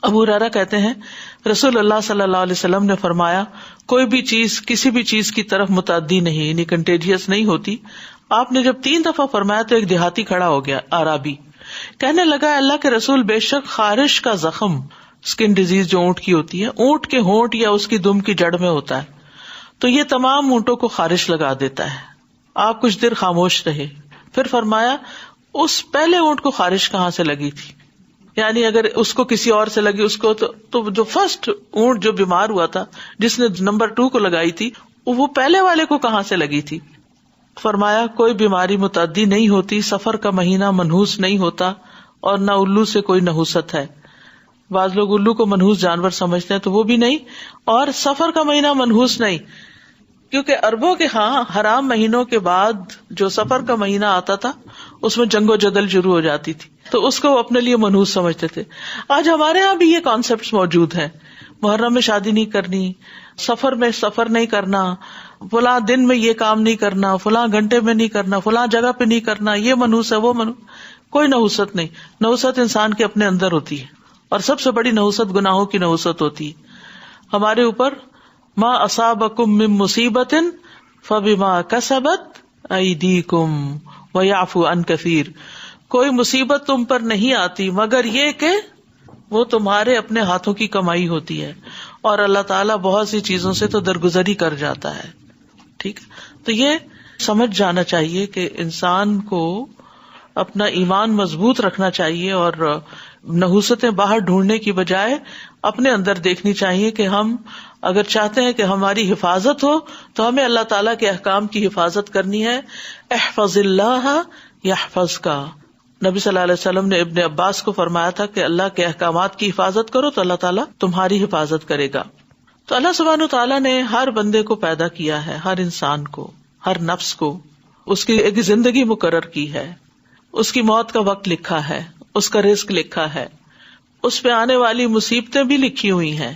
ابو ہریرہ کہتے ہیں رسول اللہ صلی اللہ علیہ وسلم نے فرمایا کوئی بھی چیز کسی بھی چیز کی طرف متعدی نہیں یعنی کنٹیجیس نہیں ہوتی. آپ نے جب 3 دفعہ فرمایا تو ایک دیہاتی کھڑا ہو گیا اعرابی, کہنے لگا اللہ کے رسول بے شک خارش کا زخم اسکن ڈیزیز جو اونٹ کی ہوتی ہے اونٹ کے ہونٹ یا اس کی دم کی جڑ میں ہوتا ہے تو یہ تمام اونٹوں کو خارش لگا دیتا ہے. آپ کچھ دیر خاموش رہے, پھر فرمایا اس پہلے اونٹ کو خارش کہاں سے لگی تھی, یعنی اگر اس کو کسی اور سے لگی اس کو تو جو فرسٹ اونٹ جو بیمار ہوا تھا جس نے نمبر 2 کو لگائی تھی وہ پہلے والے کو کہاں سے لگی تھی. فرمایا کوئی بیماری متعدی نہیں ہوتی, سفر کا مہینہ منحوس نہیں ہوتا اور نہ الو سے کوئی نحوست ہے. بعض لوگ الو کو منحوس جانور سمجھتے ہیں تو وہ بھی نہیں, اور سفر کا مہینہ منحوس نہیں کیونکہ عربوں کے ہاں حرام مہینوں کے بعد جو سفر کا مہینہ آتا تھا اس میں جنگ و جدل شروع ہو جاتی تھی تو اس کو وہ اپنے لیے منحوس سمجھتے تھے. آج ہمارے ہاں بھی یہ کانسیپٹس موجود ہیں, محرم میں شادی نہیں کرنی, سفر میں سفر نہیں کرنا, فلاں دن میں یہ کام نہیں کرنا, فلاں گھنٹے میں نہیں کرنا, فلاں جگہ پہ نہیں کرنا, یہ منحوس ہے وہ منحوس. کوئی نحوست نہیں, نحوست انسان کے اپنے اندر ہوتی ہے اور سب سے بڑی نحوست گناہوں کی نحوست ہوتی ہے. ہمارے اوپر ما اصابکم من مصیبت فبما کسبت ایدیکم ویعفو عن کثیر, کوئی مصیبت تم پر نہیں آتی مگر یہ کہ وہ تمہارے اپنے ہاتھوں کی کمائی ہوتی ہے, اور اللہ تعالیٰ بہت سی چیزوں سے تو درگزری کر جاتا ہے. ٹھیک ہے, تو یہ سمجھ جانا چاہیے کہ انسان کو اپنا ایمان مضبوط رکھنا چاہیے اور نحوستیں باہر ڈھونڈنے کی بجائے اپنے اندر دیکھنی چاہیے کہ ہم اگر چاہتے ہیں کہ ہماری حفاظت ہو تو ہمیں اللہ تعالیٰ کے احکام کی حفاظت کرنی ہے. احفظ اللہ یحفظک, نبی صلی اللہ علیہ وسلم نے ابن عباس کو فرمایا تھا کہ اللہ کے احکامات کی حفاظت کرو تو اللہ تعالیٰ تمہاری حفاظت کرے گا. تو اللہ سبحانہ تعالیٰ نے ہر بندے کو پیدا کیا ہے, ہر انسان کو, ہر نفس کو, اس کی ایک زندگی مقرر کی ہے, اس کی موت کا وقت لکھا ہے, اس کا رزق لکھا ہے, اس پہ آنے والی مصیبتیں بھی لکھی ہوئی ہیں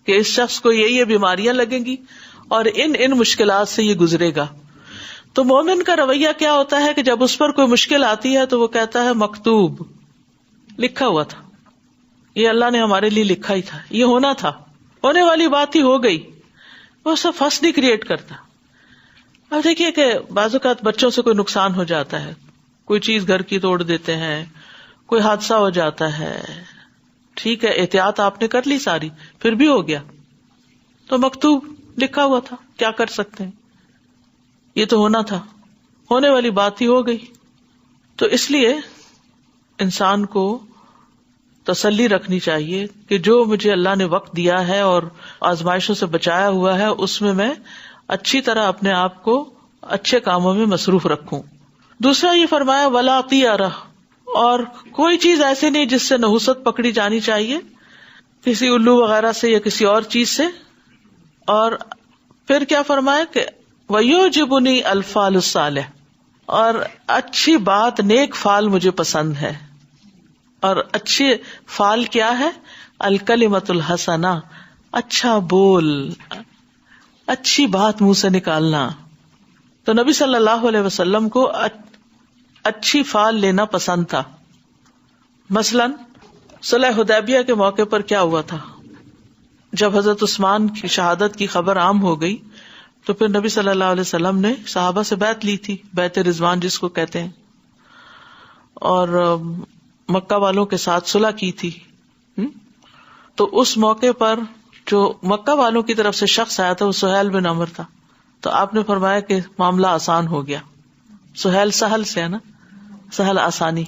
کہ اس شخص کو یہ بیماریاں لگیں گی اور ان مشکلات سے یہ گزرے گا. تو مومن کا رویہ کیا ہوتا ہے کہ جب اس پر کوئی مشکل آتی ہے تو وہ کہتا ہے مکتوب, لکھا ہوا تھا, یہ اللہ نے ہمارے لیے لکھا ہی تھا, یہ ہونا تھا, ہونے والی بات ہی ہو گئی. وہ سب فس نہیں کریٹ کرتا. اب دیکھیے کہ بعض اوقات بچوں سے کوئی نقصان ہو جاتا ہے, کوئی چیز گھر کی توڑ دیتے ہیں, کوئی حادثہ ہو جاتا ہے, ٹھیک ہے احتیاط آپ نے کر لی ساری, پھر بھی ہو گیا, تو مکتوب لکھا ہوا تھا, کیا کر سکتے ہیں, یہ تو ہونا تھا, ہونے والی بات ہی ہو گئی. تو اس لیے انسان کو تسلی رکھنی چاہیے کہ جو مجھے اللہ نے وقت دیا ہے اور آزمائشوں سے بچایا ہوا ہے اس میں اچھی طرح اپنے آپ کو اچھے کاموں میں مصروف رکھوں. دوسرا یہ فرمایا ولا طیرہ, اور کوئی چیز ایسی نہیں جس سے نحوست پکڑی جانی چاہیے, کسی الو وغیرہ سے یا کسی اور چیز سے. اور پھر کیا فرمایا کہ وَيُعْجِبُنِي الْفَالُ الصَّالِحُ, اور اچھی بات نیک فال مجھے پسند ہے. اور اچھے فال کیا ہے؟ الکلمۃ الحسنہ, اچھا بول, اچھی بات منہ سے نکالنا. تو نبی صلی اللہ علیہ وسلم کو اچھی فال لینا پسند تھا. مثلاً صلح حدیبیہ کے موقع پر کیا ہوا تھا, جب حضرت عثمان کی شہادت کی خبر عام ہو گئی تو پھر نبی صلی اللہ علیہ وسلم نے صحابہ سے بیعت لی تھی, بیعت رضوان جس کو کہتے ہیں, اور مکہ والوں کے ساتھ صلح کی تھی. تو اس موقع پر جو مکہ والوں کی طرف سے شخص آیا تھا وہ سہیل بن عمر تھا. تو آپ نے فرمایا کہ معاملہ آسان ہو گیا. سہیل سہل سے ہے نا, سہل آسانی.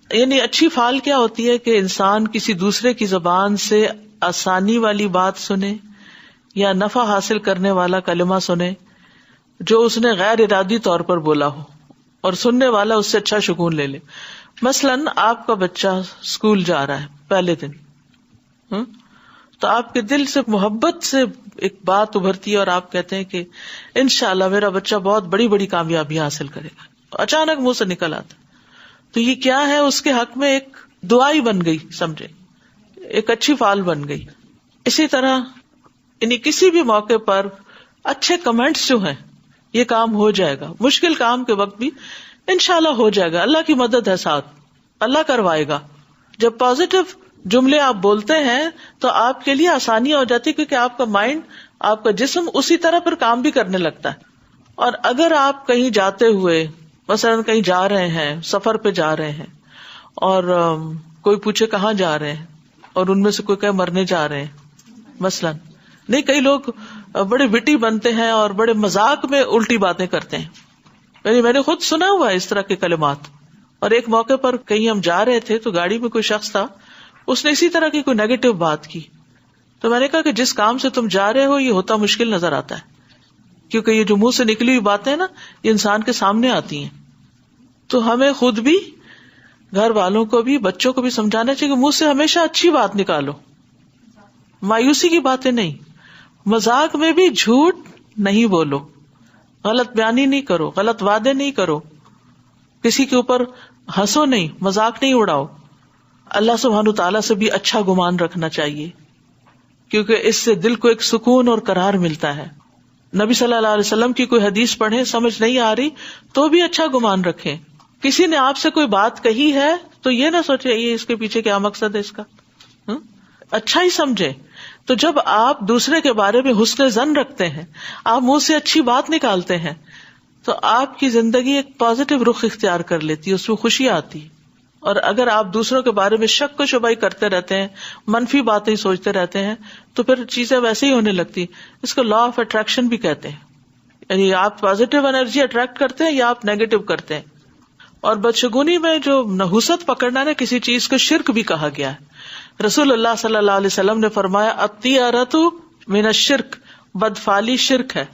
یعنی اچھی فال کیا ہوتی ہے کہ انسان کسی دوسرے کی زبان سے آسانی والی بات سنے یا نفع حاصل کرنے والا کلمہ سنے جو اس نے غیر ارادی طور پر بولا ہو, اور سننے والا اس سے اچھا شگون لے لے. مثلاً آپ کا بچہ اسکول جا رہا ہے پہلے دن, تو آپ کے دل سے محبت سے ایک بات ابھرتی ہے اور آپ کہتے ہیں کہ انشاءاللہ میرا بچہ بہت بڑی بڑی کامیابی حاصل کرے گا, اچانک منہ سے نکل آتا. تو یہ کیا ہے, اس کے حق میں ایک دعائی بن گئی, سمجھے, ایک اچھی فال بن گئی. اسی طرح یعنی کسی بھی موقع پر اچھے کمنٹس جو ہیں, یہ کام ہو جائے گا, مشکل کام کے وقت بھی انشاءاللہ ہو جائے گا, اللہ کی مدد ہے ساتھ, اللہ کروائے گا. جب پازیٹو جملے آپ بولتے ہیں تو آپ کے لیے آسانی ہو جاتی ہے، کیونکہ آپ کا مائنڈ، آپ کا جسم اسی طرح پر کام بھی کرنے لگتا ہے. اور اگر آپ کہیں جاتے ہوئے، مثلا کہیں جا رہے ہیں، سفر پہ جا رہے ہیں، اور کوئی پوچھے کہاں جا رہے ہیں، اور ان میں سے کوئی کہے مرنے جا رہے ہیں مثلا. نہیں، کئی لوگ بڑے وٹی بنتے ہیں اور بڑے مذاق میں الٹی باتیں کرتے ہیں. یعنی میں نے خود سنا ہوا ہے اس طرح کے کلمات. اور ایک موقع پر کہیں ہم جا رہے تھے تو گاڑی میں کوئی شخص تھا، اس نے اسی طرح کی کوئی نیگیٹو بات کی. تو میں نے کہا کہ جس کام سے تم جا رہے ہو یہ ہوتا مشکل نظر آتا ہے، کیونکہ یہ جو منہ سے نکلی ہوئی باتیں نا، یہ انسان کے سامنے آتی ہیں. تو ہمیں خود بھی، گھر والوں کو بھی، بچوں کو بھی سمجھانا چاہیے کہ منہ سے ہمیشہ اچھی بات نکالو، مایوسی کی باتیں نہیں. مذاق میں بھی جھوٹ نہیں بولو، غلط بیانی نہیں کرو، غلط وعدے نہیں کرو، کسی کے اوپر ہنسو نہیں، مذاق نہیں اڑاؤ. اللہ سبحانہ تعالیٰ سے بھی اچھا گمان رکھنا چاہیے، کیونکہ اس سے دل کو ایک سکون اور قرار ملتا ہے. نبی صلی اللہ علیہ وسلم کی کوئی حدیث پڑھیں، سمجھ نہیں آ رہی تو بھی اچھا گمان رکھیں. کسی نے آپ سے کوئی بات کہی ہے تو یہ نہ سوچے یہ اس کے پیچھے کیا مقصد ہے اس کا، اچھا ہی سمجھے. تو جب آپ دوسرے کے بارے میں حسن ظن رکھتے ہیں، آپ منہ سے اچھی بات نکالتے ہیں، تو آپ کی زندگی ایک پازیٹو رخ اختیار کر لیتی ہے، اس میں خوشی آتی ہے. اور اگر آپ دوسروں کے بارے میں شک و شبہ کرتے رہتے ہیں، منفی باتیں سوچتے رہتے ہیں، تو پھر چیزیں ویسے ہی ہونے لگتی. اس کو لا آف اٹریکشن بھی کہتے ہیں، یعنی آپ پازیٹو انرجی اٹریکٹ کرتے ہیں یا آپ نیگیٹو کرتے ہیں. اور بدشگونی میں جو نحوست پکڑنا نا، کسی چیز کو شرک بھی کہا گیا ہے. رسول اللہ صلی اللہ علیہ وسلم نے فرمایا الطیرۃ من الشرک، بدفعلی شرک ہے.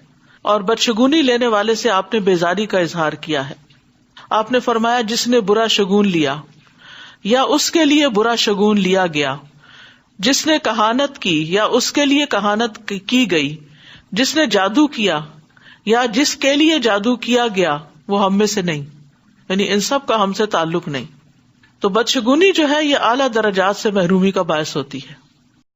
اور بدشگونی لینے والے سے آپ نے بیزاری کا اظہار کیا ہے. آپ نے فرمایا جس نے برا شگون لیا یا اس کے لیے برا شگون لیا گیا، جس نے کہانت کی یا اس کے لیے کہانت کی گئی، جس نے جادو کیا یا جس کے لیے جادو کیا گیا، وہ ہم میں سے نہیں. یعنی ان سب کا ہم سے تعلق نہیں. تو بدشگونی جو ہے یہ اعلیٰ درجات سے محرومی کا باعث ہوتی ہے.